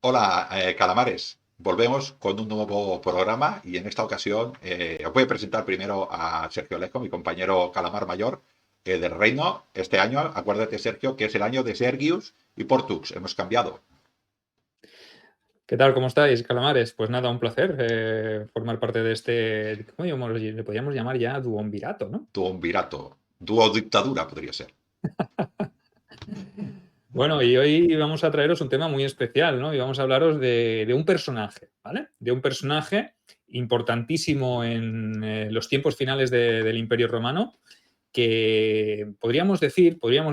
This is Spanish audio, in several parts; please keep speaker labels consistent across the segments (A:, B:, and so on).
A: Hola, Calamares. Volvemos con un nuevo programa y en esta ocasión os voy a presentar primero a Sergio Lesco, mi compañero Calamar Mayor del Reino. Este año, acuérdate, Sergio, que es el año de Sergius y Portux. Hemos cambiado.
B: ¿Qué tal? ¿Cómo estáis, calamares? Pues nada, un placer formar parte de este, le podríamos llamar ya duumvirato, ¿no?
A: Duumvirato. Duo dictadura podría ser.
B: Bueno, y hoy vamos a traeros un tema muy especial, ¿no? Y vamos a hablaros de un personaje, ¿vale? De un personaje importantísimo en los tiempos finales del Imperio Romano, que podríamos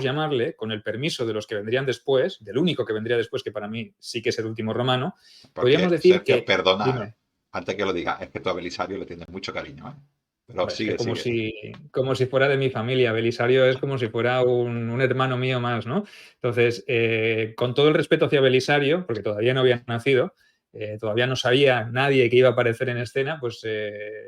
B: llamarle, con el permiso de los que vendrían después, del único que vendría después, que para mí sí que es el último romano, podríamos
A: Porque,
B: decir
A: Sergio,
B: que,
A: perdona,
B: dime.
A: antes que lo diga, es que tú a Belisario le tienes mucho cariño, ¿eh? Pero
B: Hombre, es que
A: sigue, sigue.
B: como si fuera de mi familia. Belisario es como si fuera un hermano mío más, ¿no? Entonces, con todo el respeto hacia Belisario, porque todavía no había nacido, todavía no sabía nadie que iba a aparecer en escena, pues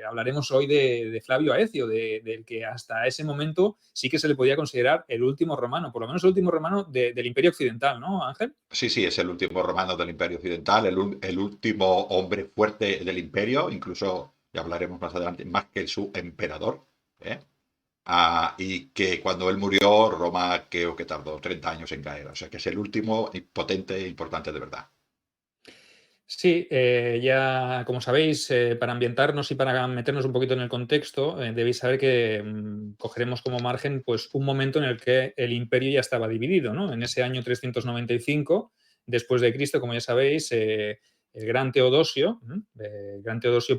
B: hablaremos hoy de Flavio Aecio, del que hasta ese momento sí que se le podía considerar el último romano, por lo menos el último romano del Imperio Occidental, ¿no, Ángel?
A: Sí, sí, es el último romano del Imperio Occidental, el último hombre fuerte del Imperio, incluso, ya hablaremos más adelante, más que su emperador, ¿eh? Y que cuando él murió, Roma creo que tardó 30 años en caer, o sea que es el último y potente e importante de verdad.
B: Sí, ya como sabéis, para ambientarnos y para meternos un poquito en el contexto, debéis saber que cogeremos como margen pues, un momento en el que el imperio ya estaba dividido, ¿no? En ese año 395 después de Cristo, como ya sabéis, el gran Teodosio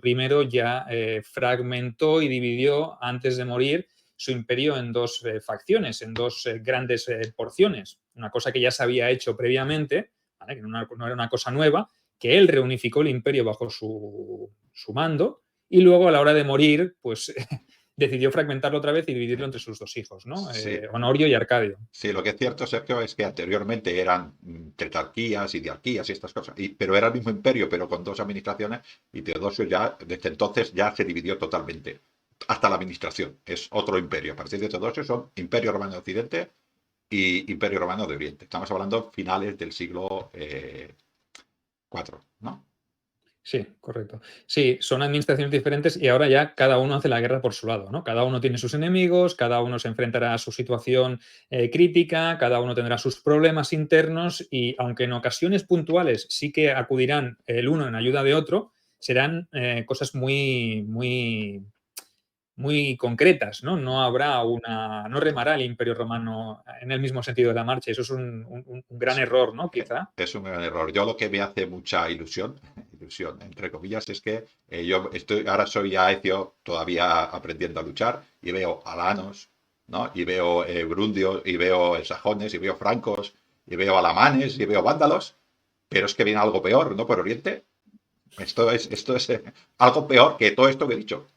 B: I ya fragmentó y dividió antes de morir su imperio en dos facciones, en dos grandes porciones. Una cosa que ya se había hecho previamente, ¿vale? Que no era una cosa nueva, que él reunificó el imperio bajo su mando y luego a la hora de morir, pues decidió fragmentarlo otra vez y dividirlo entre sus dos hijos, ¿no?
A: Sí,
B: Honorio y Arcadio.
A: sí, lo que es cierto, Sergio, es que anteriormente eran tetrarquías y diarquías y estas cosas, pero era el mismo imperio, pero con dos administraciones, y Teodosio ya, desde entonces, ya se dividió totalmente. Hasta la administración, es otro imperio. A partir de Teodosio son Imperio Romano de Occidente y Imperio Romano de Oriente. Estamos hablando finales del siglo IV, ¿no?
B: Sí, correcto. Sí, son administraciones diferentes y ahora ya cada uno hace la guerra por su lado, ¿no? Cada uno tiene sus enemigos, cada uno se enfrentará a su situación crítica, cada uno tendrá sus problemas internos y aunque en ocasiones puntuales sí que acudirán el uno en ayuda de otro, serán cosas muy concretas, ¿no? No remará el Imperio Romano en el mismo sentido de la marcha. Eso es un gran error, ¿no? Quizá.
A: Es un gran error. Yo lo que me hace mucha ilusión, ilusión entre comillas, es que yo ahora soy Aecio todavía aprendiendo a luchar y veo alanos, ¿no? Y veo brundios, y veo sajones, y veo francos, y veo alamanes, y veo vándalos, pero es que viene algo peor, ¿no? Por Oriente. Esto es algo peor que todo esto que he dicho.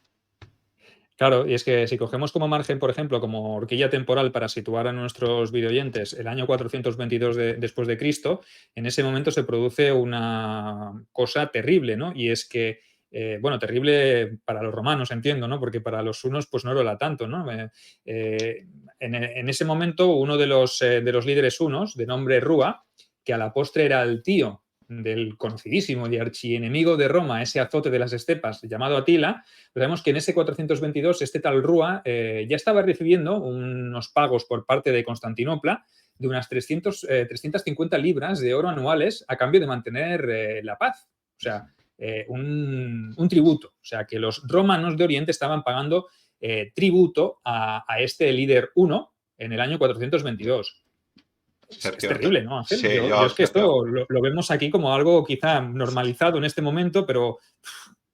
B: Claro, y es que si cogemos como margen, por ejemplo, como horquilla temporal para situar a nuestros videoyentes el año 422 después de Cristo, en ese momento se produce una cosa terrible, ¿no? Y es que, bueno, terrible para los romanos, entiendo, ¿no? Porque para los hunos, pues no lo era tanto, ¿no? En ese momento, uno de los líderes hunos, de nombre Rúa, que a la postre era el tío del conocidísimo y archienemigo de Roma, ese azote de las estepas llamado Atila, vemos que en ese 422 este tal Rúa ya estaba recibiendo unos pagos por parte de Constantinopla de unas 350 libras de oro anuales a cambio de mantener la paz. O sea, un tributo. O sea, que los romanos de Oriente estaban pagando tributo a este líder uno en el año 422. Es
A: Sergio,
B: terrible, ¿no, Ángel?
A: sí,
B: Yo
A: yo,
B: es que
A: Sergio,
B: esto lo vemos aquí como algo quizá normalizado en este momento, pero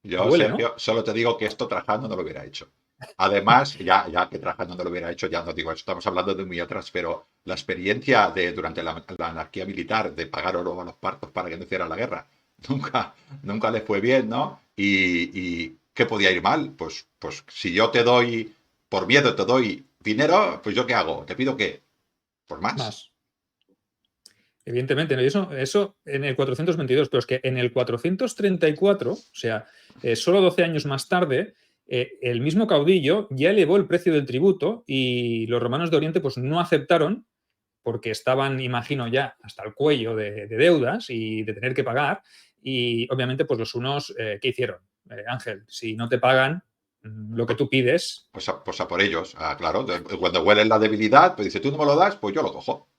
A: yo,
B: duele, ¿no?
A: Sergio, solo te digo que esto Trajano no lo hubiera hecho. Además, ya que Trajano no lo hubiera hecho, ya no digo eso, estamos hablando de muy atrás, pero la experiencia durante la anarquía militar de pagar oro a los partos para que no hicieran la guerra, nunca les fue bien, ¿no? Y ¿qué podía ir mal? Pues si yo te doy, por miedo te doy dinero, pues ¿yo qué hago? ¿Te pido qué? Por más.
B: Más. Evidentemente, ¿no? Y eso en el 422, pero es que en el 434, o sea, solo 12 años más tarde, el mismo caudillo ya elevó el precio del tributo y los romanos de Oriente pues no aceptaron porque estaban, imagino, ya hasta el cuello de deudas y de tener que pagar. Y obviamente, pues los hunos, ¿qué hicieron? Ángel, si no te pagan lo que
A: Pues,
B: tú pides,
A: pues a por ellos. Claro, cuando huelen la debilidad, pues dice, tú no me lo das, pues yo lo cojo.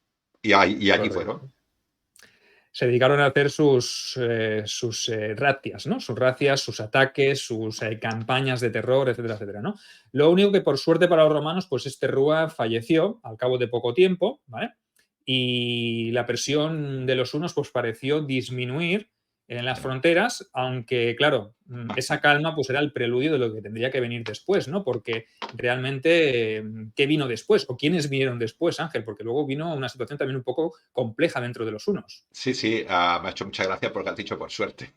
A: Y allí fueron.
B: correcto, se dedicaron a hacer sus razias, ¿no? Sus razias, sus ataques, sus campañas de terror, etcétera, etcétera, ¿no? Lo único que, por suerte para los romanos, pues este Rúa falleció al cabo de poco tiempo, ¿vale? Y la presión de los hunos pues pareció disminuir en las fronteras, aunque, claro, esa calma pues era el preludio de lo que tendría que venir después, ¿no? Porque realmente, ¿qué vino después? ¿O quiénes vinieron después, Ángel? Porque luego vino una situación también un poco compleja dentro de los hunos.
A: Sí, sí, me ha hecho mucha gracia porque has dicho por suerte.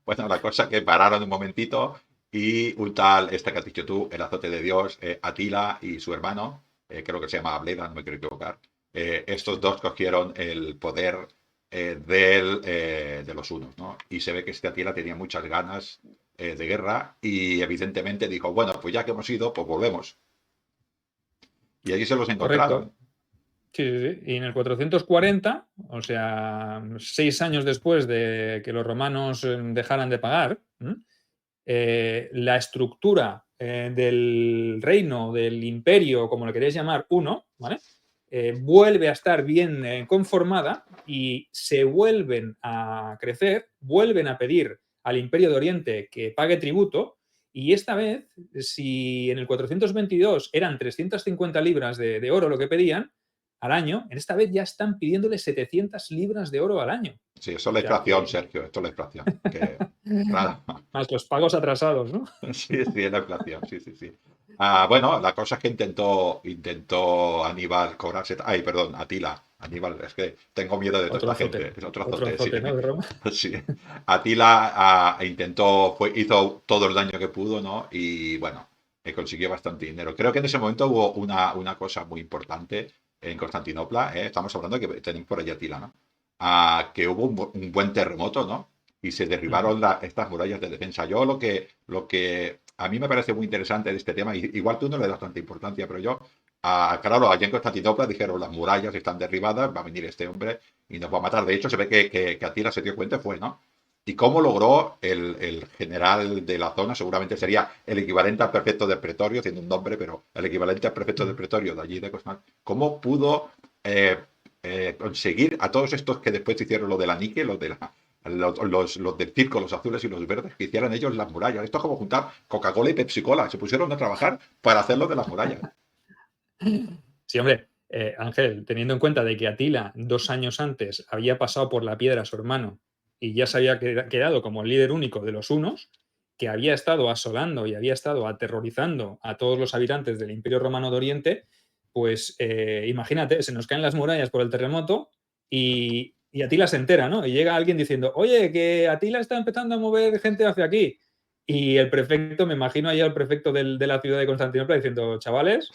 A: Bueno, la cosa que pararon un momentito y un tal, este que has dicho tú, el azote de Dios, Atila y su hermano, creo que se llama Bleda, no me quiero equivocar, estos dos cogieron el poder de los hunos, ¿no? Y se ve que este Atila tenía muchas ganas de guerra y evidentemente dijo, bueno, pues ya que hemos ido, pues volvemos. Y allí se los
B: Correcto.
A: encontraron.
B: Sí, sí, sí. Y en el 440, o sea, 6 años después de que los romanos dejaran de pagar, la estructura del reino, del imperio, como lo queréis llamar, uno, ¿vale? Vuelve a estar bien conformada y se vuelven a crecer, vuelven a pedir al Imperio de Oriente que pague tributo. Y esta vez, si en el 422 eran 350 libras de oro lo que pedían al año, en esta vez ya están pidiéndole 700 libras de oro al año.
A: Sí, eso es
B: O
A: la
B: sea
A: inflación,
B: que...
A: Sergio, esto es la inflación. Claro.
B: Más los pagos atrasados, ¿no?
A: Sí, sí, es la inflación, sí, sí, sí. Bueno, la cosa es que intentó Aníbal cobrarse. Ay, perdón, Atila. Aníbal, es que tengo miedo de toda
B: Otro
A: esta gente.
B: azote.
A: Es otro
B: Otro
A: azote, sí.
B: azote, ¿no? De Roma.
A: Sí. Atila intentó, hizo todo el daño que pudo, ¿no? Y bueno, consiguió bastante dinero. Creo que en ese momento hubo una cosa muy importante en Constantinopla. Estamos hablando de que tenéis por allí Atila, ¿no? Que hubo un buen terremoto, ¿no? Y se derribaron estas murallas de defensa. Yo lo que a mí me parece muy interesante de este tema, igual tú no le das tanta importancia, pero yo, claro, allá en Constantinopla dijeron las murallas están derribadas, va a venir este hombre y nos va a matar. De hecho, se ve que Atila se dio cuenta, fue, ¿no? ¿Y cómo logró el general de la zona? Seguramente sería el equivalente al prefecto del pretorio, tiene un nombre, pero el equivalente al prefecto del pretorio de allí de Constantinopla. ¿Cómo pudo conseguir a todos estos que después hicieron lo de la níquel, los del circo, los azules y los verdes, que hicieran ellos las murallas? Esto es como juntar Coca-Cola y Pepsi-Cola. Se pusieron a trabajar para hacerlo de las murallas.
B: Sí, hombre, Ángel, teniendo en cuenta de que Atila 2 años antes había pasado por la piedra a su hermano y ya se había quedado como el líder único de los hunos, que había estado asolando y había estado aterrorizando a todos los habitantes del Imperio Romano de Oriente, pues imagínate, se nos caen las murallas por el terremoto y Atila se entera, ¿no? Y llega alguien diciendo, oye, que Atila está empezando a mover gente hacia aquí. Y el prefecto, me imagino allá el prefecto de la ciudad de Constantinopla diciendo, chavales,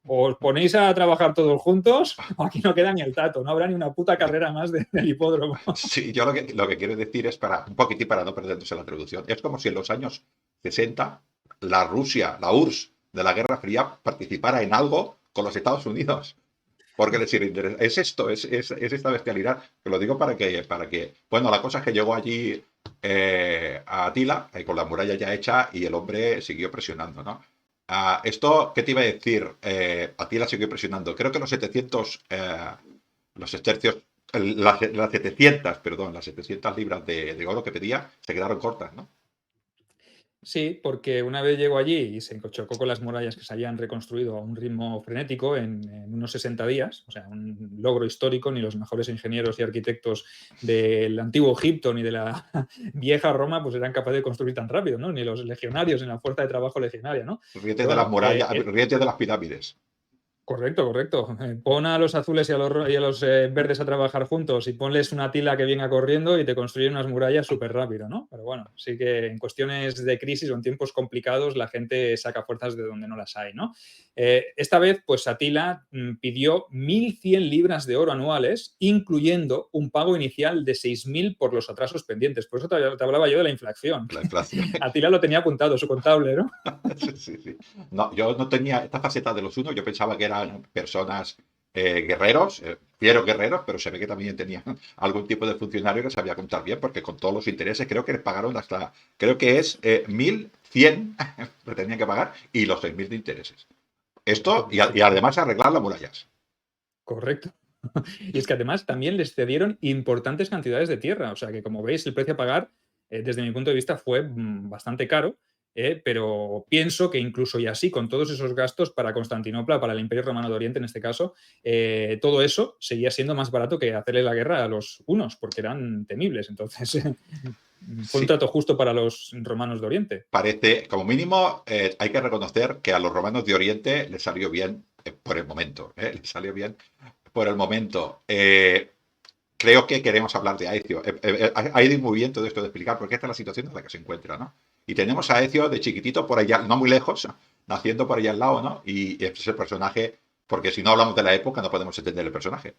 B: o os ponéis a trabajar todos juntos, o aquí no queda ni el tato, no habrá ni una puta carrera más del hipódromo.
A: Sí, yo lo que quiero decir es un poquitín para no perdernos en la traducción. Es como si en los años 60 la Rusia, la URSS de la Guerra Fría participara en algo con los Estados Unidos. Porque decir, es esto, es esta bestialidad. Que lo digo para que, bueno, la cosa es que llegó allí a Atila con la muralla ya hecha y el hombre siguió presionando, ¿no? Esto, ¿qué te iba a decir? Atila siguió presionando. Creo que los estercios, las 700, perdón, las 700 libras de oro que pedía se quedaron cortas, ¿no?
B: Sí, porque una vez llegó allí y se chocó con las murallas que se habían reconstruido a un ritmo frenético en unos 60 días, o sea, un logro histórico, ni los mejores ingenieros y arquitectos del antiguo Egipto ni de la vieja Roma pues eran capaces de construir tan rápido, ¿no? Ni los legionarios, ni la fuerza de trabajo legionaria, ¿no?
A: Ríete
B: Pero
A: de las
B: bueno,
A: murallas, ríete de las pirámides.
B: correcto, correcto. Pon a los azules y a los verdes a trabajar juntos y ponles una Atila que venga corriendo y te construyen unas murallas súper rápido, ¿no? Pero bueno, sí que en cuestiones de crisis o en tiempos complicados la gente saca fuerzas de donde no las hay, ¿no? Esta vez, pues Atila pidió 1.100 libras de oro anuales, incluyendo un pago inicial de 6.000 por los atrasos pendientes. Por eso te hablaba yo de la inflación.
A: La inflación.
B: Atila lo tenía apuntado, su contable, ¿no?
A: Sí, sí, sí. No, yo no tenía esta faceta de los unos, yo pensaba que eran personas guerreros, fiero guerreros, pero se ve que también tenían algún tipo de funcionario que sabía contar bien, porque con todos los intereses creo que les pagaron hasta, creo que es 1.100 que tenían que pagar y los 6.000 de intereses. Esto y además arreglar las murallas.
B: Correcto. Y es que además también les cedieron importantes cantidades de tierra. O sea que, como veis, el precio a pagar, desde mi punto de vista, fue bastante caro. Pero pienso que incluso y así, con todos esos gastos para Constantinopla, para el Imperio Romano de Oriente en este caso, todo eso seguía siendo más barato que hacerle la guerra a los hunos, porque eran temibles. Entonces, fue un
A: Sí,
B: trato justo para los romanos de Oriente.
A: parece, como mínimo, hay que reconocer que a los romanos de Oriente les salió bien por el momento. Les salió bien por el momento. Creo que queremos hablar de Aecio. Ha ido muy bien todo esto de explicar por qué está la situación en la que se encuentra, ¿no? Y tenemos a Aecio de chiquitito por allá, no muy lejos, naciendo por allá al lado, ¿no? Y es el personaje, porque si no hablamos de la época no podemos entender el personaje.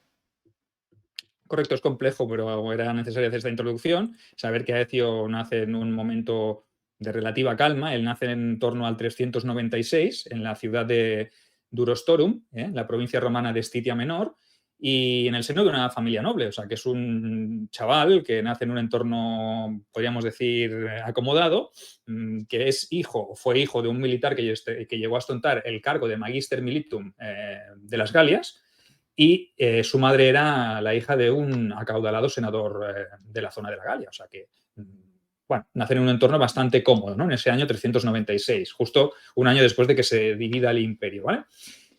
B: Correcto, es complejo, pero era necesario hacer esta introducción. Saber que Aecio nace en un momento de relativa calma. Él nace en torno al 396 en la ciudad de Durostorum, la provincia romana de Estitia Menor, y en el seno de una familia noble. O sea, que es un chaval que nace en un entorno, podríamos decir, acomodado, que es hijo, fue hijo de un militar que llegó a ostentar el cargo de Magister Militum de las Galias, y su madre era la hija de un acaudalado senador de la zona de la Galia. O sea que, bueno, nace en un entorno bastante cómodo, ¿no? En ese año 396, justo un año después de que se divida el imperio, ¿vale?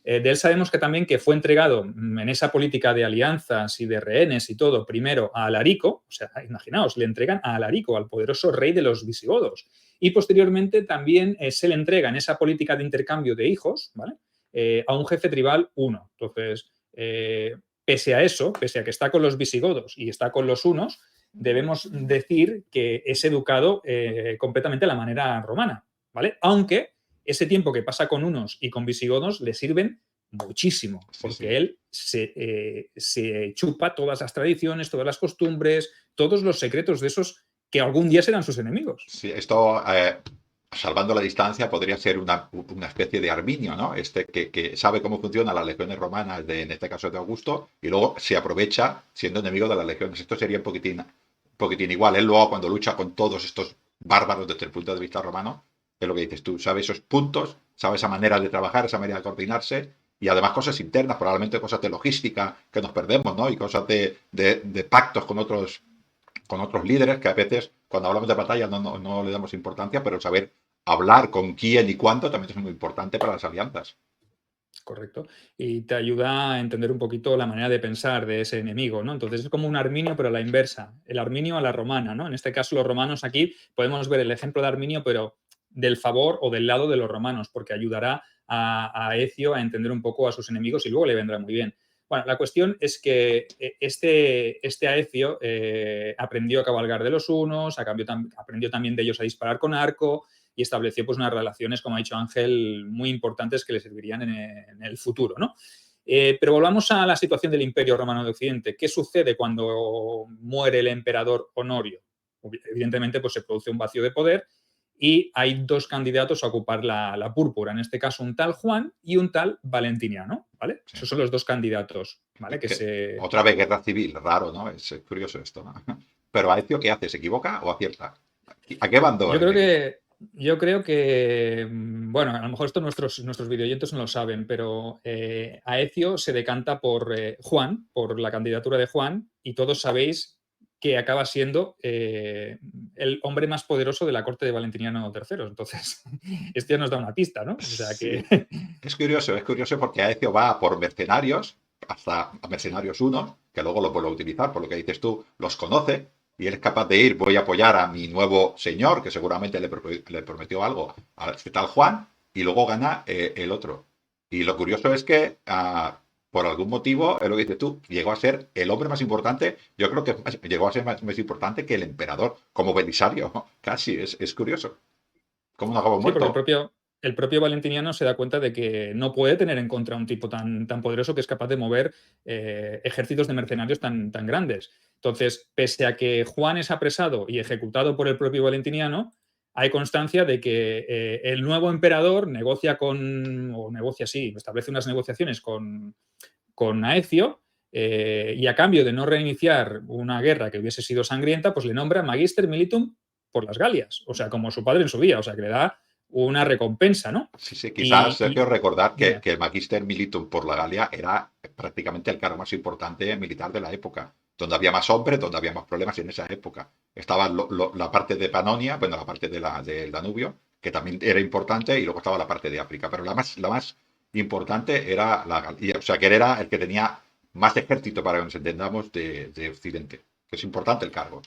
B: De él sabemos que también que fue entregado en esa política de alianzas y de rehenes y todo, primero a Alarico, o sea, imaginaos, le entregan a Alarico, al poderoso rey de los visigodos, y posteriormente también se le entrega en esa política de intercambio de hijos, ¿vale? A un jefe tribal uno. Entonces, pese a eso, pese a que está con los visigodos y está con los hunos, debemos decir que es educado completamente a la manera romana, ¿vale? Aunque ese tiempo que pasa con unos y con visigodos le sirven muchísimo,
A: Sí,
B: porque
A: sí.
B: él se chupa todas las tradiciones, todas las costumbres, todos los secretos de esos que algún día serán sus enemigos.
A: Sí, esto, salvando la distancia, podría ser una especie de Arminio, ¿no? Este que sabe cómo funcionan las legiones romanas, en este caso de Augusto, y luego se aprovecha siendo enemigo de las legiones. Esto sería un poquitín igual. Él luego, cuando lucha con todos estos bárbaros desde el punto de vista romano, es lo que dices tú, sabe esos puntos, sabe esa manera de trabajar, esa manera de coordinarse, y además cosas internas, probablemente cosas de logística que nos perdemos, ¿no? Y cosas de pactos con otros líderes que a veces cuando hablamos de batalla no le damos importancia, pero saber hablar con quién y cuánto también es muy importante para las alianzas.
B: Correcto. Y te ayuda a entender un poquito la manera de pensar de ese enemigo, ¿no? Entonces es como un Arminio, pero a la inversa. El Arminio a la romana, ¿no? En este caso, los romanos aquí podemos ver el ejemplo de Arminio, pero del favor o del lado de los romanos, porque ayudará a Ecio a entender un poco a sus enemigos y luego le vendrá muy bien. Bueno, la cuestión es que este Aecio aprendió a cabalgar de los hunos, aprendió también de ellos a disparar con arco, y estableció pues, unas relaciones, como ha dicho Ángel, muy importantes que le servirían en el futuro, ¿no? Pero volvamos a la situación del Imperio Romano de Occidente. ¿Qué sucede cuando muere el emperador Honorio? Evidentemente, pues se produce un vacío de poder y hay dos candidatos a ocupar la púrpura, en este caso un tal Juan y un tal Valentiniano, ¿vale?
A: Sí.
B: Esos son los dos candidatos, ¿vale? Que
A: Que,
B: se...
A: otra vez guerra civil, raro, ¿no? Es curioso esto, ¿no? Pero Aecio, ¿qué hace? ¿Se equivoca o acierta? ¿A qué bando?
B: Yo creo que, yo creo que, bueno, a lo mejor esto nuestros videoyentes no lo saben, pero Aecio se decanta por Juan, por la candidatura de Juan, y todos sabéis que acaba siendo el hombre más poderoso de la corte de Valentiniano III. Entonces, esto ya nos da una pista, ¿no? O sea que,
A: Sí. Es curioso porque Aecio va por mercenarios, hasta a mercenarios uno, que luego lo vuelve a utilizar, por lo que dices tú, los conoce, y él es capaz de ir, voy a apoyar a mi nuevo señor, que seguramente le prometió algo a este tal Juan, y luego gana el otro. Y lo curioso es que, por algún motivo, es lo que dices tú, llegó a ser el hombre más importante, yo creo que llegó a ser más importante que el emperador, como Belisario, casi, es curioso. ¿Cómo no acabó
B: sí, porque
A: muerto?
B: el propio Valentiniano se da cuenta de que no puede tener en contra a un tipo tan poderoso que es capaz de mover ejércitos de mercenarios tan grandes. Entonces, pese a que Juan es apresado y ejecutado por el propio Valentiniano, hay constancia de que el nuevo emperador negocia establece unas negociaciones con Aecio, y a cambio de no reiniciar una guerra que hubiese sido sangrienta, pues le nombra Magister Militum por las Galias, o sea, como su padre en su día, o sea, que le da una recompensa, ¿no?
A: Sí, sí, quizás,
B: Y
A: Sergio, recordar
B: dime.
A: que el Magister Militum por la Galia era prácticamente el cargo más importante militar de la época, donde había más hombres, donde había más problemas en esa época. Estaba la parte de Panonia, bueno, la parte del Danubio, que también era importante, y luego estaba la parte de África, pero la más importante era la Galia, o sea, que era el que tenía más ejército, para que nos entendamos, de Occidente, que es importante el cargo.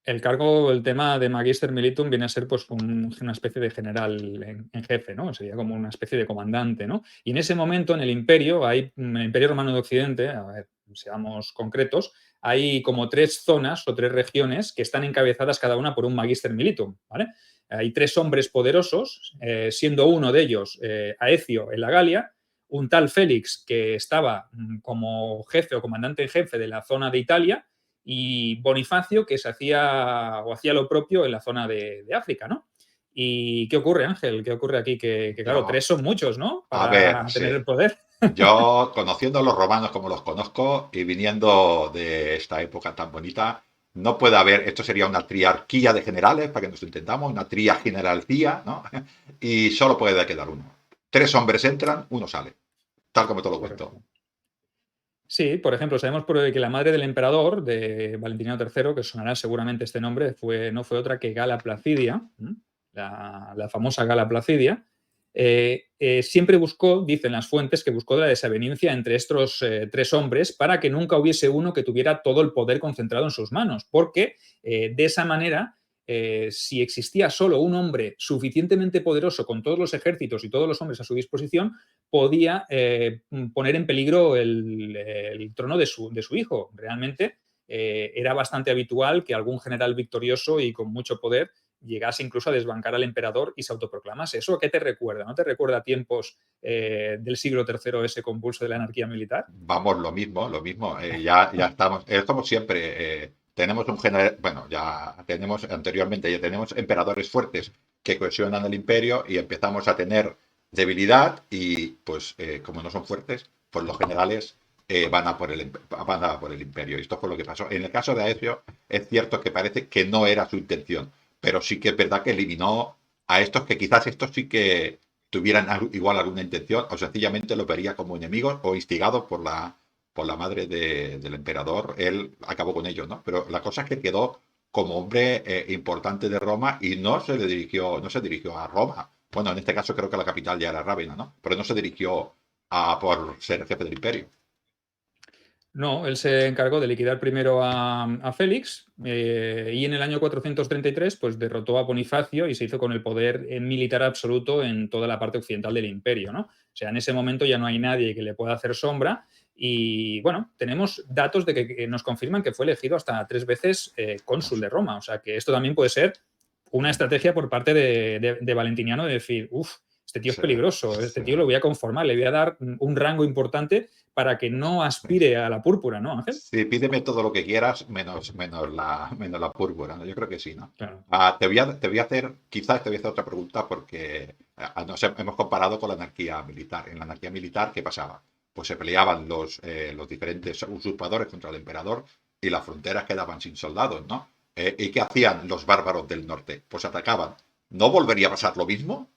B: El cargo, el tema de Magister Militum viene a ser pues una especie de general en jefe, ¿no? Sería como una especie de comandante, ¿no? Y en ese momento en el Imperio, en el Imperio Romano de Occidente, a ver, seamos concretos, hay como 3 zonas o 3 regiones que están encabezadas cada una por un Magister Militum, ¿vale? Hay 3 hombres poderosos, siendo uno de ellos Aecio en la Galia, un tal Félix que estaba como jefe o comandante en jefe de la zona de Italia, y Bonifacio, que se hacía o hacía lo propio en la zona de África, ¿no? ¿Y qué ocurre, Ángel? ¿Qué ocurre aquí? Que, claro,
A: Yo,
B: 3 son muchos, ¿no?
A: a ver,
B: Para
A: sí.
B: tener el poder.
A: Yo, conociendo a los romanos como los conozco y viniendo de esta época tan bonita, no puede haber, esto sería una triarquía de generales, para que nos entendamos, una tria generalcía, ¿no? Y solo puede quedar uno. 3 hombres entran, uno sale, tal como te lo cuento.
B: Correcto. Sí, por ejemplo, sabemos que la madre del emperador, de Valentiniano III, que sonará seguramente este nombre, no fue otra que Gala Placidia, la famosa Gala Placidia. Siempre buscó, dicen las fuentes, que buscó la desaveniencia entre estos 3 hombres para que nunca hubiese uno que tuviera todo el poder concentrado en sus manos, porque de esa manera, si existía solo un hombre suficientemente poderoso con todos los ejércitos y todos los hombres a su disposición, podía poner en peligro el trono de su hijo. Realmente era bastante habitual que algún general victorioso y con mucho poder llegase incluso a desbancar al emperador y se autoproclamase. ¿Eso a qué te recuerda? ¿No te recuerda a tiempos del siglo III, ese convulso de la anarquía militar?
A: Vamos, lo mismo, lo mismo. Ya estamos, es como siempre. Tenemos un general, bueno, ya tenemos anteriormente, ya tenemos emperadores fuertes que cohesionan el imperio y empezamos a tener debilidad y pues como no son fuertes, pues los generales van a por el imperio. Y esto fue lo que pasó. En el caso de Aecio, es cierto que parece que no era su intención, pero sí que es verdad que eliminó a estos que quizás estos sí que tuvieran igual alguna intención o sencillamente lo vería como enemigos o instigados por la madre del emperador. Él acabó con ellos, ¿no? Pero la cosa es que quedó como hombre importante de Roma y no se dirigió a Roma. Bueno, en este caso creo que la capital ya era Rávena, ¿no? Pero no se dirigió a por ser jefe del imperio.
B: No, él se encargó de liquidar primero a Félix, y en el año 433 pues, derrotó a Bonifacio y se hizo con el poder militar absoluto en toda la parte occidental del imperio, ¿no? O sea, en ese momento ya no hay nadie que le pueda hacer sombra y, bueno, tenemos datos de que nos confirman que fue elegido hasta 3 veces cónsul de Roma. O sea, que esto también puede ser una estrategia por parte de Valentiniano de decir, uff, este tío es
A: Se,
B: peligroso, este tío lo voy a conformar, le voy a dar un rango importante para que no aspire a la púrpura, ¿no, Ángel?
A: sí, pídeme todo lo que quieras, menos la púrpura, ¿no? Yo creo que sí, ¿no?
B: Claro.
A: Quizás te voy a hacer otra pregunta porque hemos comparado con la anarquía militar. En la anarquía militar, ¿qué pasaba? Pues se peleaban los diferentes usurpadores contra el emperador y las fronteras quedaban sin soldados, ¿no? ¿Y qué hacían los bárbaros del norte? Pues atacaban. ¿No volvería a pasar lo mismo?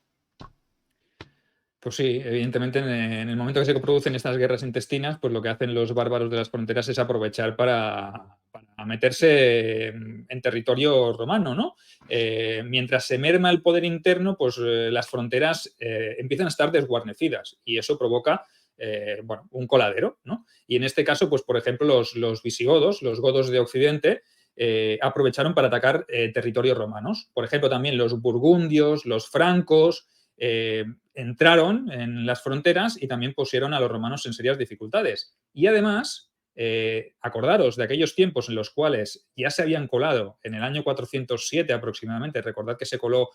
B: Pues sí, evidentemente en el momento que se producen estas guerras intestinas, pues lo que hacen los bárbaros de las fronteras es aprovechar para meterse en territorio romano, ¿no? Mientras se merma el poder interno, pues las fronteras empiezan a estar desguarnecidas y eso provoca bueno, un coladero, ¿no? Y en este caso, pues por ejemplo, los visigodos, los godos de Occidente, aprovecharon para atacar territorios romanos. Por ejemplo, también los burgundios, los francos, entraron en las fronteras y también pusieron a los romanos en serias dificultades. Y además, acordaros de aquellos tiempos en los cuales ya se habían colado en el año 407 aproximadamente, recordad que se coló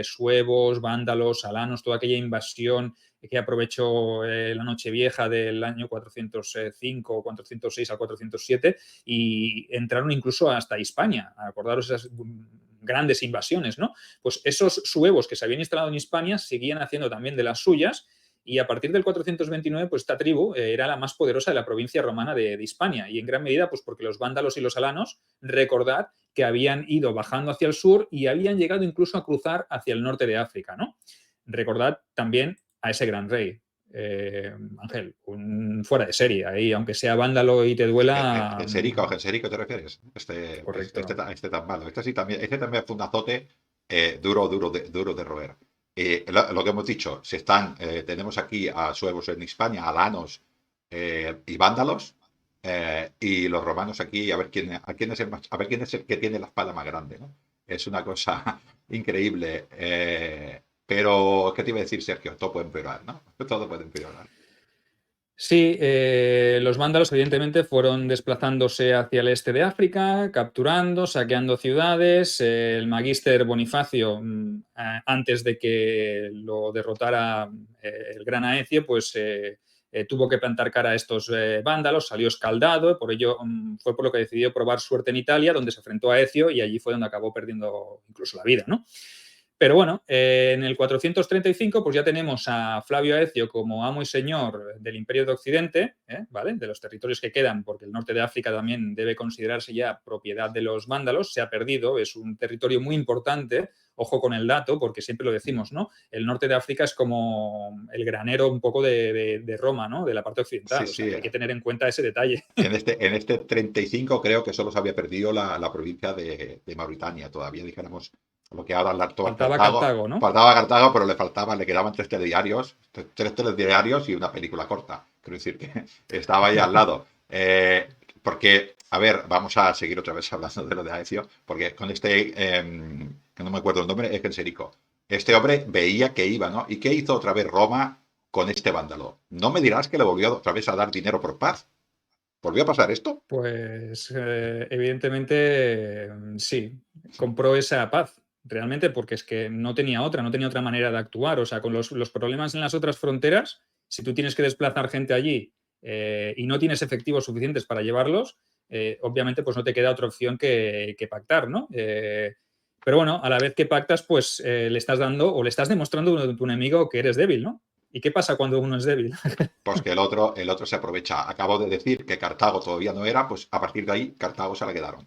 B: suevos, vándalos, alanos, toda aquella invasión que aprovechó la Nochevieja del año 405 o 406 al 407 y entraron incluso hasta Hispania. Acordaros esas grandes invasiones, ¿no? Pues esos suevos que se habían instalado en Hispania seguían haciendo también de las suyas Y a partir del 429, pues esta tribu era la más poderosa de la provincia romana de Hispania, y en gran medida pues porque los vándalos y los alanos, recordad que habían ido bajando hacia el sur y habían llegado incluso a cruzar hacia el norte de África, ¿no? Recordad también a ese gran rey, Ángel, un fuera de serie ahí, aunque sea vándalo y te duela.
A: Genserico, ¿te refieres?
B: Correcto.
A: Este tan malo. Este también fue un azote duro de roer. Lo que hemos dicho, tenemos aquí a suevos en Hispania, alanos y vándalos, y los romanos aquí, a ver quién es el que tiene la espada más grande, ¿no? Es una cosa increíble. Pero, ¿qué te iba a decir, Sergio? Todo puede empeorar, ¿no? Todo puede empeorar.
B: Sí, los vándalos evidentemente fueron desplazándose hacia el este de África, capturando, saqueando ciudades. El magister Bonifacio, antes de que lo derrotara el gran Aecio, pues tuvo que plantar cara a estos vándalos, salió escaldado, por ello fue por lo que decidió probar suerte en Italia, donde se enfrentó a Ecio y allí fue donde acabó perdiendo incluso la vida, ¿no? Pero bueno, en el 435 pues ya tenemos a Flavio Aecio como amo y señor del Imperio de Occidente, ¿vale? De los territorios que quedan, porque el norte de África también debe considerarse ya propiedad de los vándalos, se ha perdido, es un territorio muy importante, ojo con el dato, porque siempre lo decimos, ¿no? El norte de África es como el granero un poco de Roma, ¿no? De la parte
A: Sí,
B: occidental, o sea
A: sí.
B: que hay que tener en cuenta ese detalle.
A: En este 35 creo que solo se había perdido la provincia de Mauritania. Todavía dijéramos lo que ahora actual
B: Faltaba
A: Cartago.
B: Cartago, ¿no?
A: Faltaba Cartago, pero le quedaban tres telediarios y una película corta. Quiero decir que estaba ahí al lado. Porque, a ver, vamos a seguir otra vez hablando de lo de Aecio, porque con que no me acuerdo el nombre, es Genserico. Este hombre veía que iba, ¿no? ¿Y qué hizo otra vez Roma con este vándalo? ¿No me dirás que le volvió otra vez a dar dinero por paz? ¿Volvió a pasar esto?
B: Pues evidentemente sí, compró esa paz, realmente, porque es que no tenía otra manera de actuar. O sea, con los problemas en las otras fronteras, si tú tienes que desplazar gente allí y no tienes efectivos suficientes para llevarlos, obviamente pues no te queda otra opción que pactar, ¿no? Pero bueno, a la vez que pactas, pues le estás dando o le estás demostrando a tu enemigo que eres débil, ¿no? ¿Y qué pasa cuando uno es débil?
A: Pues que el otro se aprovecha. Acabo de decir que Cartago todavía no era, pues a partir de ahí Cartago se la quedaron.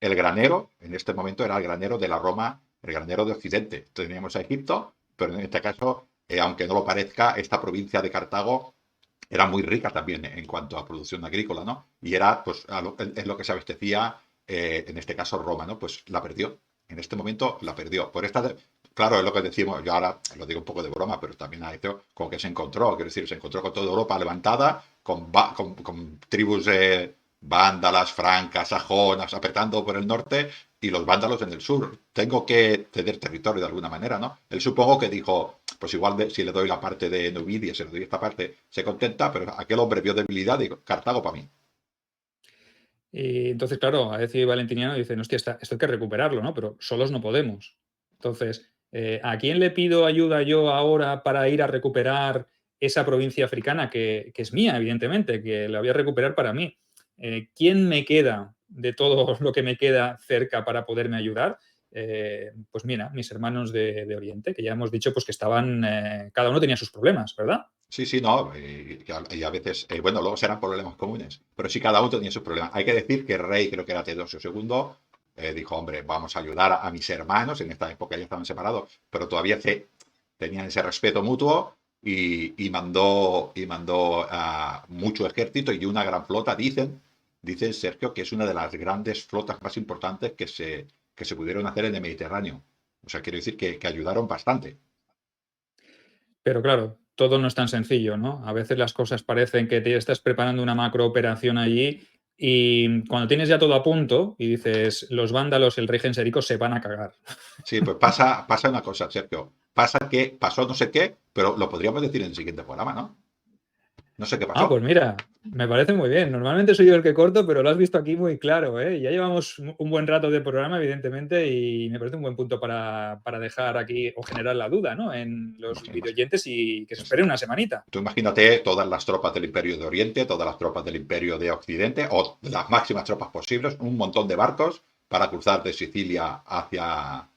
A: El granero, en este momento, era el granero de la Roma, el granero de Occidente. Teníamos a Egipto, pero en este caso, aunque no lo parezca, esta provincia de Cartago era muy rica también en cuanto a producción agrícola, ¿no? Y era, pues, es lo que se abastecía, en este caso, Roma, ¿no? Pues la perdió. En este momento la perdió. Claro, es lo que decimos, yo ahora lo digo un poco de broma, pero también ha hecho como que se encontró, quiero decir, se encontró con toda Europa levantada, con tribus vándalas, francas, sajonas, apretando por el norte y los vándalos en el sur. Tengo que ceder territorio de alguna manera, ¿no? Él supongo que dijo, pues igual si le doy la parte de Numidia, si le doy esta parte, se contenta, pero aquel hombre vio debilidad y dijo, Cartago para mí.
B: Y entonces, claro, Aecio y Valentiniano dicen, hostia, esto hay que recuperarlo, ¿no? Pero solos no podemos. Entonces, ¿a quién le pido ayuda yo ahora para ir a recuperar esa provincia africana que es mía, evidentemente, que la voy a recuperar para mí? ¿Quién me queda de todo lo que me queda cerca para poderme ayudar? Pues mira, mis hermanos de Oriente, que ya hemos dicho pues que estaban, cada uno tenía sus problemas, ¿verdad?
A: Sí, sí, no, y a veces, bueno, luego serán problemas comunes, pero sí cada uno tenía sus problemas. Hay que decir que el rey, creo que era Teodosio II, dijo, hombre, vamos a ayudar a mis hermanos, en esta época ya estaban separados, pero todavía tenían ese respeto mutuo y mandó a mucho ejército y una gran flota, dicen Sergio, que es una de las grandes flotas más importantes que se pudieron hacer en el Mediterráneo. O sea, quiero decir que ayudaron bastante.
B: Pero claro, todo no es tan sencillo, ¿no? A veces las cosas parecen que te estás preparando una macrooperación allí y cuando tienes ya todo a punto y dices, los vándalos, el rey Genserico se van a cagar.
A: Sí, pues pasa una cosa, Sergio. Pasa que pasó no sé qué, pero lo podríamos decir en el siguiente programa, ¿no? No sé qué
B: Ah,
A: pasó.
B: pues mira, me parece muy bien. Normalmente soy yo el que corto, pero lo has visto aquí muy claro, ¿eh? Ya llevamos un buen rato de programa, evidentemente, y me parece un buen punto para dejar aquí o generar la duda, ¿no? En los videoyentes y que se espere una semanita.
A: Tú imagínate todas las tropas del Imperio de Oriente, todas las tropas del Imperio de Occidente, o las máximas tropas posibles, un montón de barcos para cruzar de Sicilia hacia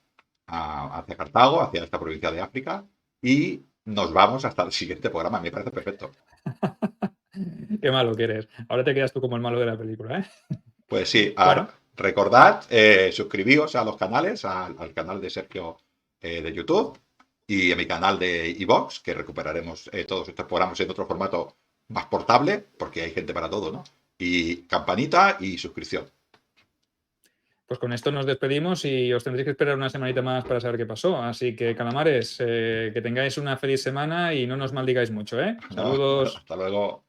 A: Cartago, hacia esta provincia de África, y nos vamos hasta el siguiente programa. Me parece perfecto.
B: Qué malo que eres. Ahora te quedas tú como el malo de la película, ¿eh?
A: Pues sí,
B: Bueno,
A: recordad, suscribíos a los canales, al canal de Sergio de YouTube y a mi canal de iVoox, que recuperaremos todos estos programas en otro formato más portable, porque hay gente para todo, ¿no? Y campanita y suscripción.
B: pues con esto nos despedimos y os tendréis que esperar una semanita más para saber qué pasó. Así que, calamares, que tengáis una feliz semana y no nos maldigáis mucho, ¿eh?
A: ¿No?
B: Saludos.
A: Hasta luego.